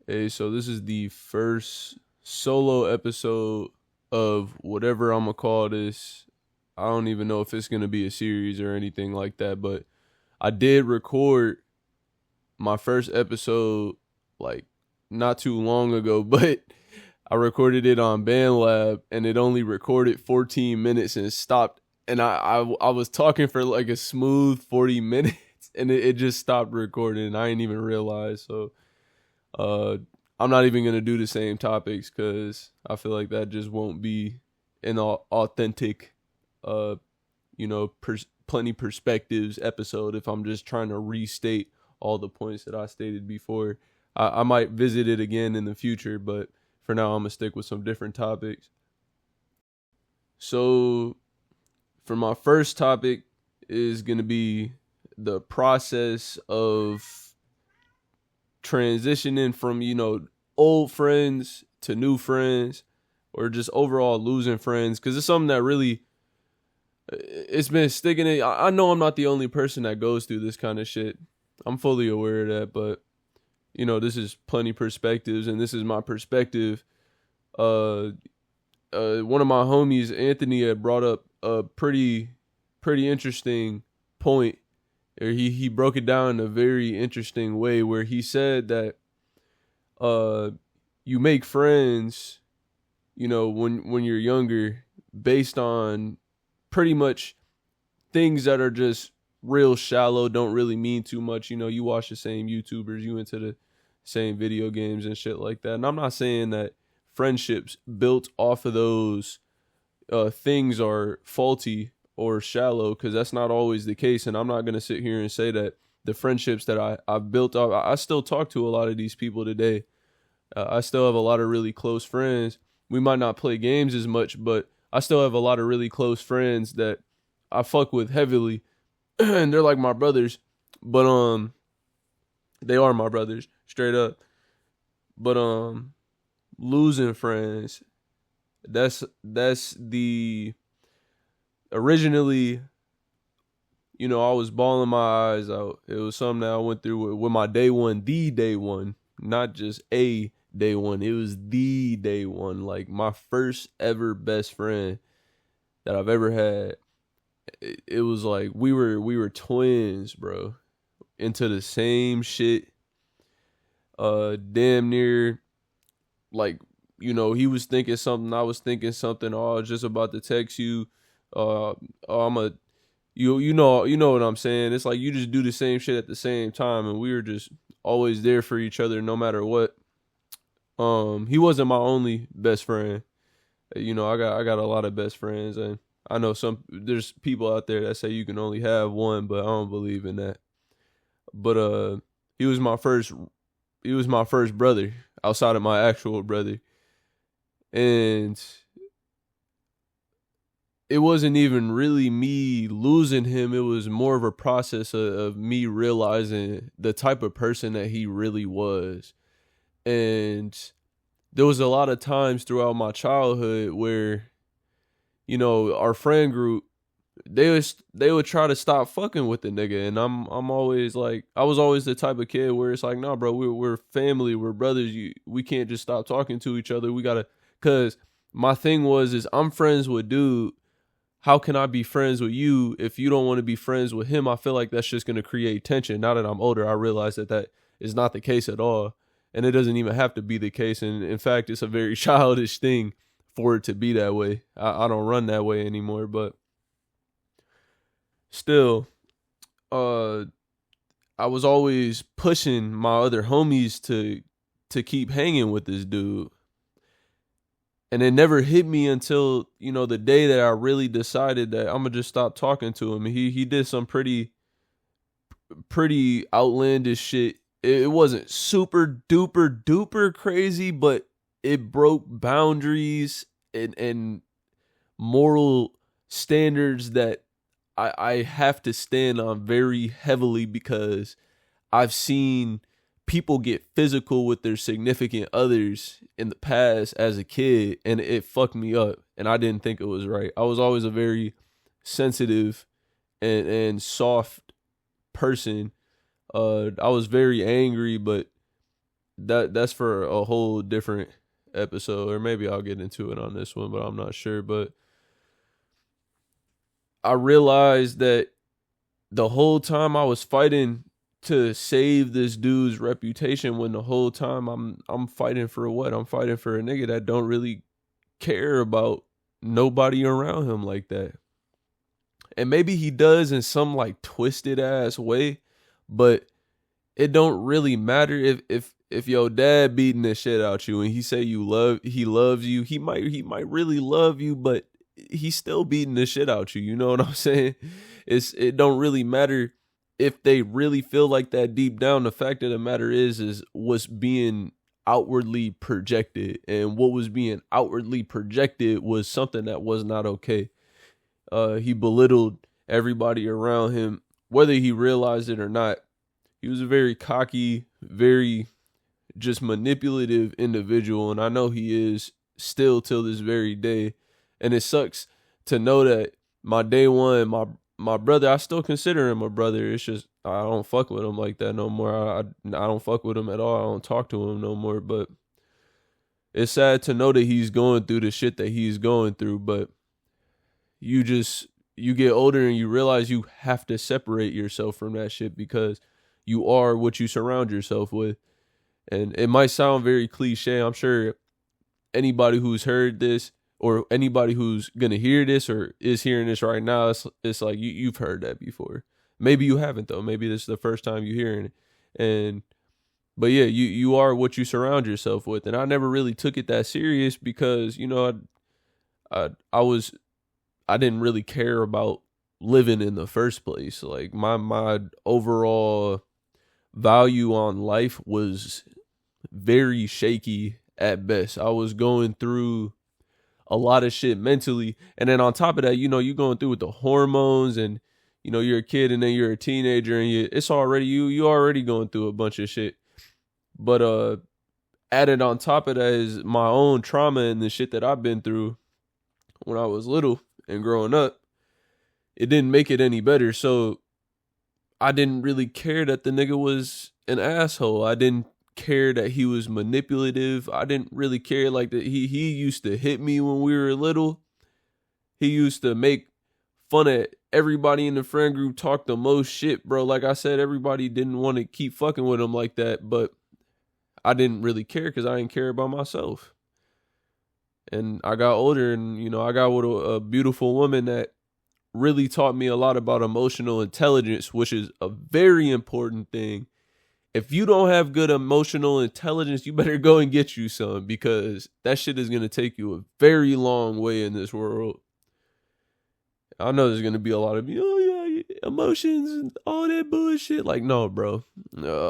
Hey, so this is the first solo episode of whatever I'm gonna call this. I don't even know if it's gonna be a series or anything like that, but I did record my first episode like not too long ago, but I recorded it on BandLab and it only recorded 14 minutes and stopped. And I was talking for like a smooth 40 minutes and it just stopped recording and I didn't even realize. So uh, I'm not even gonna do the same topics because I feel like that just won't be an authentic, uh, plenty perspectives episode if I'm just trying to restate all the points that I stated before. I might visit it again in the future, but for now I'm gonna stick with some different topics. So for my first topic is gonna be the process of transitioning from old friends to new friends or just overall losing friends because it's something that really it's been sticking in. I know I'm not the only person that goes through this kind of shit. I'm fully aware of that, but this is plenty perspectives and this is my perspective. uh One of my homies, Anthony, had brought up a pretty interesting point, or he broke it down in a very interesting way where he said that uh you make friends, when you're younger based on pretty much things that are just real shallow, don't really mean too much. You watch the same YouTubers, you into the same video games and shit like that. And I'm not saying that friendships built off of those things are faulty or shallow, because that's not always the case. And I'm not going to sit here and say that the friendships that I've built up, I still talk to a lot of these people today. I still have a lot of really close friends. We might not play games as much, but I still have a lot of really close friends that I fuck with heavily, and they're like my brothers. But they are my brothers, straight up. But losing friends, that's the originally, I was bawling my eyes out. It was something that I went through with my day one, the day one, not just a day one. It was the day one, like my first ever best friend that I've ever had. It was like we were twins, bro, into the same shit. Damn near, like, he was thinking something, I was thinking something. Oh, I was just about to text you. I'm a you know what I'm saying. It's like you just do the same shit at the same time, and we were just always there for each other no matter what. He wasn't my only best friend. I got a lot of best friends, and I know there's people out there that say you can only have one, but I don't believe in that. But he was my first he was my first brother outside of my actual brother. And it wasn't even really me losing him. It was more of a process of me realizing the type of person that he really was. And there was a lot of times throughout my childhood where, our friend group, they would try to stop fucking with the nigga, and I'm always like, I was always the type of kid where it's like, nah, bro, we're family, we're brothers. We can't just stop talking to each other. We gotta, cause my thing is I'm friends with dude. How can I be friends with you if you don't want to be friends with him? I feel like that's just gonna create tension. Now that I'm older, I realize that is not the case at all, and it doesn't even have to be the case. And in fact, it's a very childish thing for it to be that way. I don't run that way anymore, but still, uh, I was always pushing my other homies to keep hanging with this dude. And it never hit me until, the day that I really decided that I'm gonna just stop talking to him. He did some pretty outlandish shit. It wasn't super duper duper crazy, but it broke boundaries and moral standards that I have to stand on very heavily, because I've seen people get physical with their significant others in the past as a kid, and it fucked me up, and I didn't think it was right. I was always a very sensitive and soft person. I was very angry, but that's for a whole different episode, or maybe I'll get into it on this one, but I'm not sure. But I realized that the whole time I was fighting to save this dude's reputation, when the whole time I'm fighting for what? I'm fighting for a nigga that don't really care about nobody around him like that. And maybe he does in some like twisted ass way, but it don't really matter if your dad beating the shit out you and he loves you, he might really love you, but he's still beating the shit out you. You know what I'm saying? It don't really matter if they really feel like that deep down. The fact of the matter is what's being outwardly projected, and what was being outwardly projected was something that was not okay. He belittled everybody around him, whether he realized it or not. He was a very cocky, very just manipulative individual, and I know he is still till this very day. And it sucks to know that my day one, my brother, I still consider him a brother. It's just I don't fuck with him like that no more. I don't fuck with him at all. I don't talk to him no more. But it's sad to know that he's going through the shit that he's going through. But you get older and you realize you have to separate yourself from that shit, because you are what you surround yourself with. And it might sound very cliche. I'm sure anybody who's heard this, or anybody who's going to hear this or is hearing this right now, it's like you've heard that before. Maybe you haven't, though. Maybe this is the first time you're hearing it. But yeah, you are what you surround yourself with. And I never really took it that serious because, I didn't really care about living in the first place. Like my overall value on life was very shaky at best. I was going through a lot of shit mentally, and then on top of that, you're going through with the hormones, and you're a kid, and then you're a teenager, and it's already you already going through a bunch of shit. But added on top of that is my own trauma and the shit that I've been through when I was little and growing up. It didn't make it any better. So I didn't really care that the nigga was an asshole. I didn't care that he was manipulative. I didn't really care like that. He used to hit me when we were little. He used to make fun of everybody in the friend group, talk the most shit, bro. Like I said, everybody didn't want to keep fucking with him like that, but I didn't really care because I didn't care about myself. And I got older, and I got with a beautiful woman that really taught me a lot about emotional intelligence, which is a very important thing. If you don't have good emotional intelligence, you better go and get you some, because that shit is going to take you a very long way in this world. I know there's going to be a lot of, emotions and all that bullshit. Like, no, bro.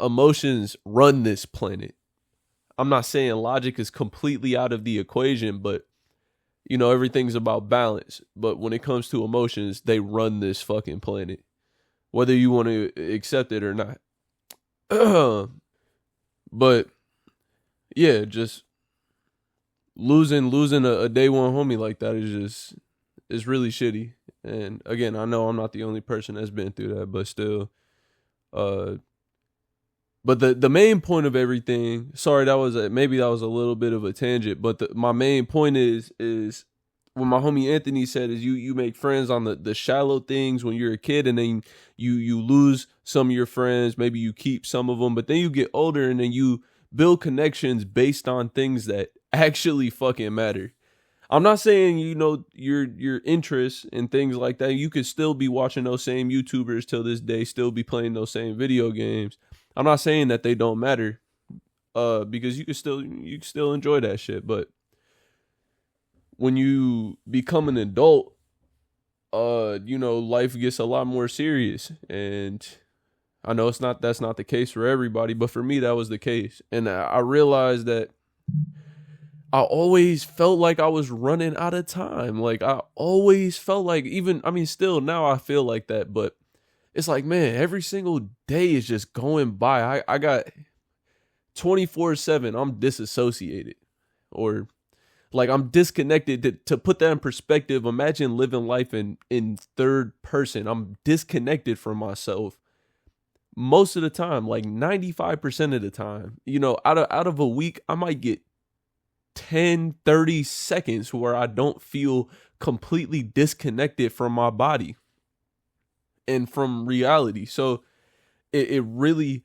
Emotions run this planet. I'm not saying logic is completely out of the equation, but, everything's about balance. But when it comes to emotions, they run this fucking planet, whether you want to accept it or not. But yeah, just losing a day one homie like that is really shitty. And again, I know I'm not the only person that's been through that, but still, but the main point of everything, sorry, maybe that was a little bit of a tangent, but my main point is what my homie Anthony said is you make friends on the shallow things when you're a kid, and then you lose some of your friends. Maybe you keep some of them, but then you get older and then you build connections based on things that actually fucking matter. I'm not saying, your interests and things like that. You could still be watching those same YouTubers till this day, still be playing those same video games. I'm not saying that they don't matter, because you can still enjoy that shit. But when you become an adult, life gets a lot more serious. And I know that's not the case for everybody, but for me, that was the case. And I realized that I always felt like I was running out of time. Like I always felt like, still now I feel like that, but it's like, man, every single day is just going by. I got 24/7. I'm disassociated, or like I'm disconnected. To put that in perspective, imagine living life in third person. I'm disconnected from myself most of the time, like 95% of the time, out of a week, I might get 10, 30 seconds where I don't feel completely disconnected from my body and from reality. So it really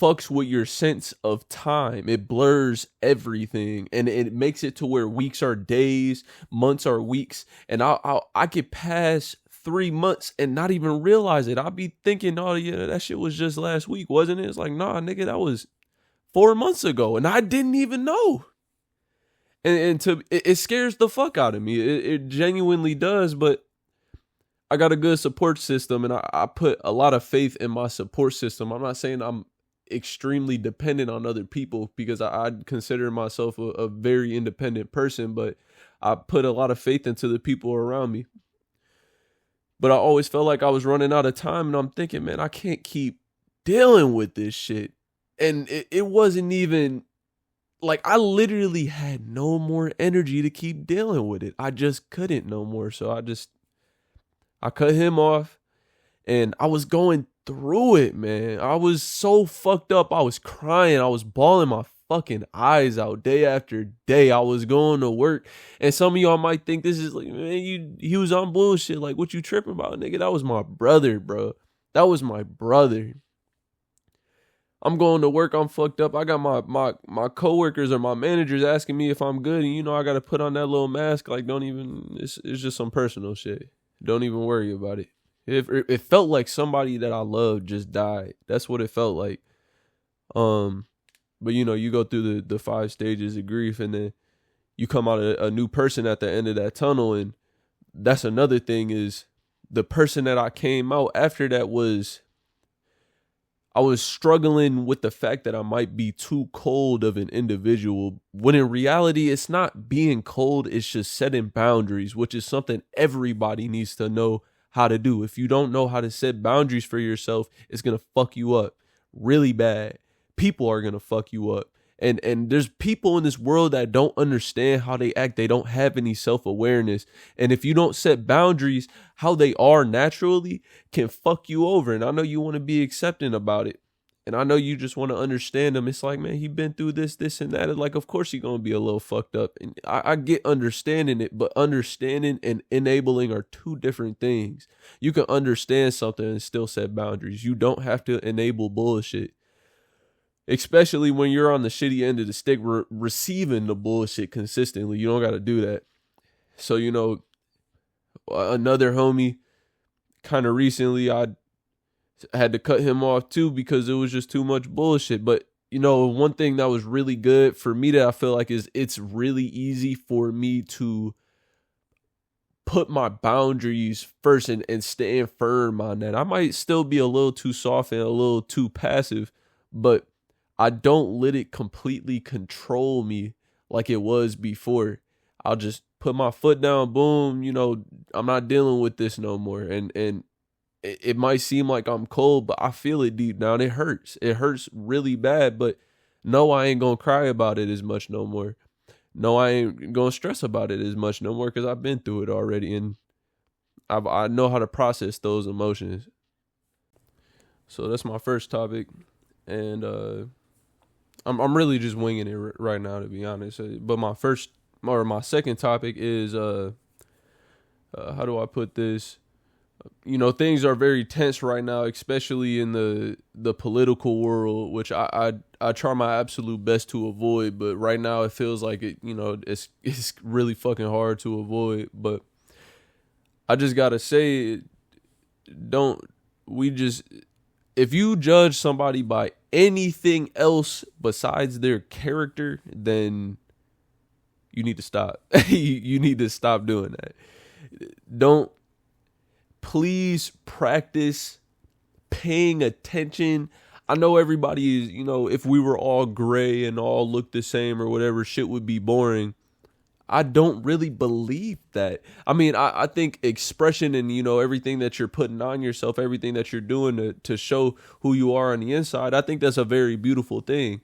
fucks with your sense of time. It blurs everything, and it makes it to where weeks are days, months are weeks, and I could pass 3 months and not even realize it. I'll be thinking, oh yeah, that shit was just last week, wasn't it? It's like, nah, nigga, that was 4 months ago, and I didn't even know. And it scares the fuck out of me. It genuinely does, but I got a good support system, and I put a lot of faith in my support system. I'm not saying I'm extremely dependent on other people, because I consider myself a very independent person, but I put a lot of faith into the people around me. But I always felt like I was running out of time, and I'm thinking, man, I can't keep dealing with this shit. And it wasn't even like, I literally had no more energy to keep dealing with it. I just couldn't no more. So I cut him off, and I was going through it, man. I was so fucked up. I was crying. I was bawling my fucking eyes out day after day. I was going to work, and some of y'all might think this is like, man, he was on bullshit. Like, what you tripping about, nigga? That was my brother, bro. That was my brother. I'm going to work, I'm fucked up. I got my coworkers or my managers asking me if I'm good, and I got to put on that little mask. Like, it's just some personal shit. Don't even worry about it. It felt like somebody that I loved just died. That's what it felt like. But you go through the 5 stages of grief, and then you come out a new person at the end of that tunnel. And that's another thing, is the person that I came out after that I was struggling with the fact that I might be too cold of an individual, when in reality, it's not being cold, it's just setting boundaries, which is something everybody needs to know how to do. If you don't know how to set boundaries for yourself, it's going to fuck you up really bad. People are going to fuck you up. And there's people in this world that don't understand how they act. They don't have any self-awareness. And if you don't set boundaries, how they are naturally can fuck you over. And I know you want to be accepting about it. And I know you just want to understand them. It's like, man, he been through this, and that. Like, of course he's going to be a little fucked up. And I get understanding it, but understanding and enabling are two different things. You can understand something and still set boundaries. You don't have to enable bullshit. Especially when you're on the shitty end of the stick, receiving the bullshit consistently. You don't got to do that. So, another homie, kind of recently, I had to cut him off too, because it was just too much bullshit. But, one thing that was really good for me that I feel like is it's really easy for me to put my boundaries first and stand firm on that. I might still be a little too soft and a little too passive, but I don't let it completely control me like it was before. I'll just put my foot down, boom, I'm not dealing with this no more. And it might seem like I'm cold, but I feel it deep down. It hurts. It hurts really bad, but no, I ain't going to cry about it as much no more. No, I ain't going to stress about it as much no more, because I've been through it already, and I know how to process those emotions. So that's my first topic, and I'm really just winging it right now, to be honest. But my second topic is how do I put this? Things are very tense right now, especially in the political world, which I try my absolute best to avoid. But right now, it feels like it's really fucking hard to avoid. But I just gotta say, if you judge somebody by anything else besides their character, then you need to stop. You need to stop doing that. Please practice paying attention. I know everybody is, if we were all gray and all looked the same or whatever, shit would be boring. I don't really believe that. I mean, I think expression and, everything that you're putting on yourself, everything that you're doing to show who you are on the inside, I think that's a very beautiful thing.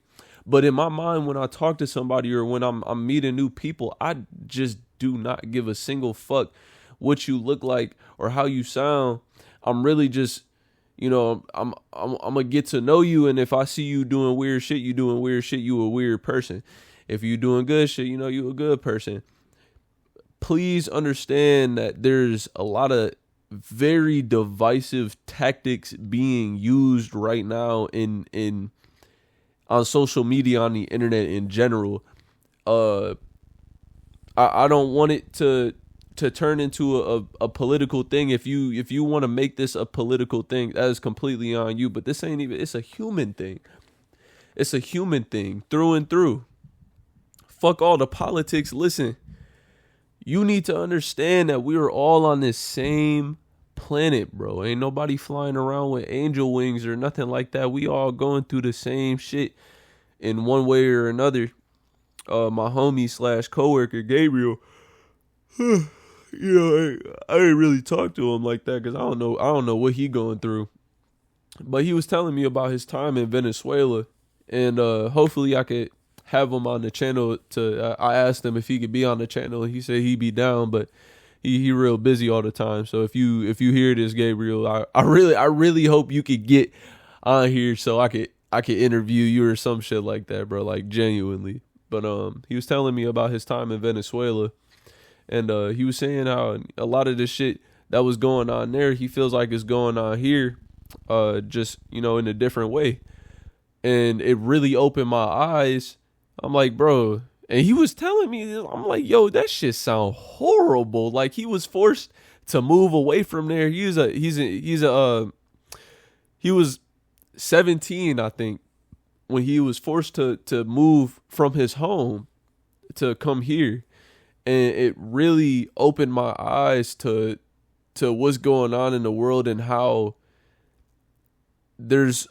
But in my mind, when I talk to somebody or when I'm meeting new people, I just do not give a single fuck what you look like or how you sound. I'm really just, I'm gonna get to know you, and if I see you doing weird shit, you a weird person. If you doing good shit, you a good person. Please understand that there's a lot of very divisive tactics being used right now in on social media, on the internet in general. I don't want it to turn into a political thing. If you want to make this a political thing, that is completely on you. But this ain't even. It's a human thing. It's a human thing through and through. Fuck all the politics. Listen, you need to understand that we are all on this same planet, bro. Ain't nobody flying around with angel wings or nothing like that. We all going through the same shit in one way or another. My homie / coworker Gabriel, I didn't really talk to him like that because I don't know what he going through. But he was telling me about his time in Venezuela, and hopefully I could have him on the channel. I asked him if he could be on the channel, and he said he'd be down, but he real busy all the time. So if you hear this, Gabriel, I really hope you could get on here so I could interview you or some shit like that, bro. Like genuinely. But he was telling me about his time in Venezuela, and he was saying how a lot of this shit that was going on there, he feels like it's going on here, just in a different way, and it really opened my eyes. I'm like, bro, and he was telling me, I'm like, yo, that shit sound horrible. Like he was forced to move away from there. He was 17, I think, when he was forced to move from his home to come here. And it really opened my eyes to what's going on in the world and how there's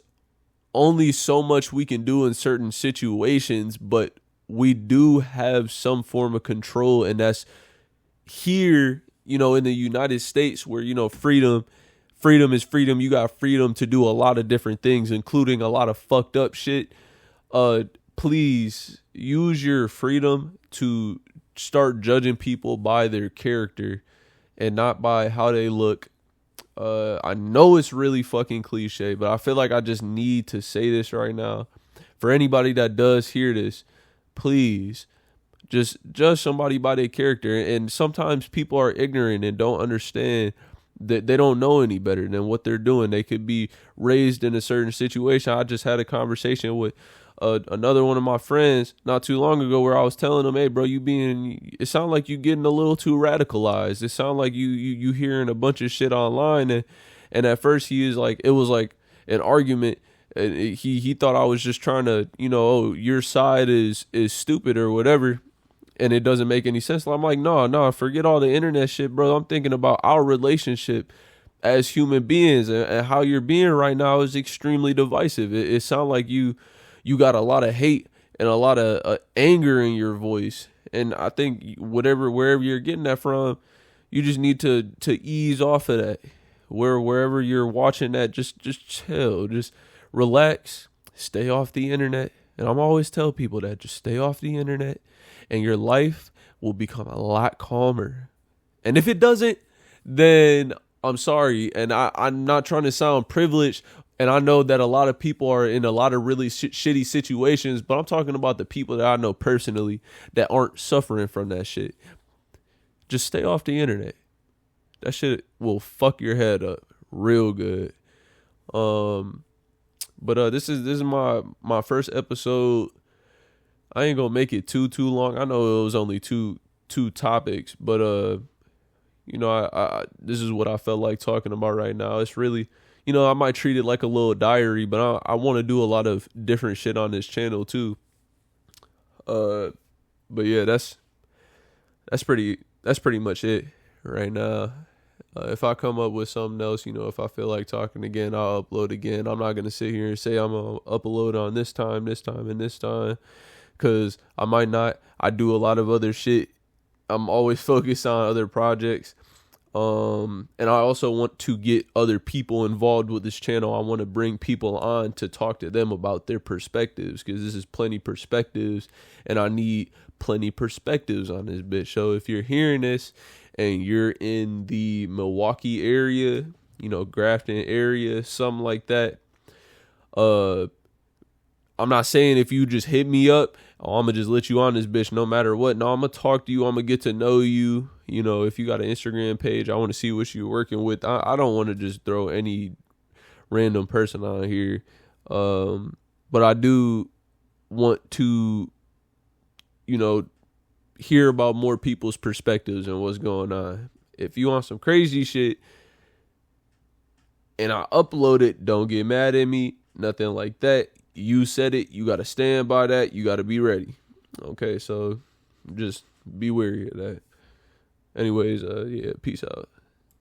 only so much we can do in certain situations, but we do have some form of control. And that's here, in the United States where, freedom is freedom. You got freedom to do a lot of different things, including a lot of fucked up shit. Please use your freedom to start judging people by their character and not by how they look. I know it's really fucking cliche, but I feel like I just need to say this right now. For anybody that does hear this, please just judge somebody by their character. And sometimes people are ignorant and don't understand that they don't know any better than what they're doing. They could be raised in a certain situation. I just had a conversation with another one of my friends not too long ago where I was telling him, hey, bro, it sounds like you getting a little too radicalized. It sounds like you hearing a bunch of shit online. And at first he is like, it was like an argument. And he thought I was just trying to, oh, your side is stupid or whatever. And it doesn't make any sense. I'm like, no, forget all the internet shit, bro. I'm thinking about our relationship as human beings, and how you're being right now is extremely divisive. It sounds like you got a lot of hate and a lot of anger in your voice. And I think wherever you're getting that from, you just need to ease off of that. Wherever you're watching that, just chill, just relax, stay off the internet. And I'm always tell people that, just stay off the internet and your life will become a lot calmer. And if it doesn't, then I'm sorry. And I'm not trying to sound privileged. And I know that a lot of people are in a lot of really shitty situations, but I'm talking about the people that I know personally that aren't suffering from that shit. Just stay off the internet. That shit will fuck your head up real good. But this is my first episode. I ain't gonna make it too long. I know it was only two topics, but I this is what I felt like talking about right now. It's really, I might treat it like a little diary, but I want to do a lot of different shit on this channel too. But yeah, that's pretty much it right now. If I come up with something else, if I feel like talking again, I'll upload again. I'm not gonna sit here and say I'm gonna upload on this time, and this time, because I might not. I do a lot of other shit. I'm always focused on other projects. And I also want to get other people involved with this channel. I want to bring people on to talk to them about their perspectives, because this is plenty perspectives, and I need plenty perspectives on this bitch. So if you're hearing this and you're in the Milwaukee area, Grafton area, something like that. I'm not saying if you just hit me up, I'm gonna just let you on this bitch no matter what. No, I'm gonna talk to you. I'm gonna get to know you. If you got an Instagram page, I want to see what you're working with. I don't want to just throw any random person on here. But I do want to, hear about more people's perspectives and what's going on. If you want some crazy shit and I upload it, don't get mad at me. Nothing like that. You said it. You got to stand by that. You got to be ready. Okay, so just be wary of that. Anyways, yeah, peace out.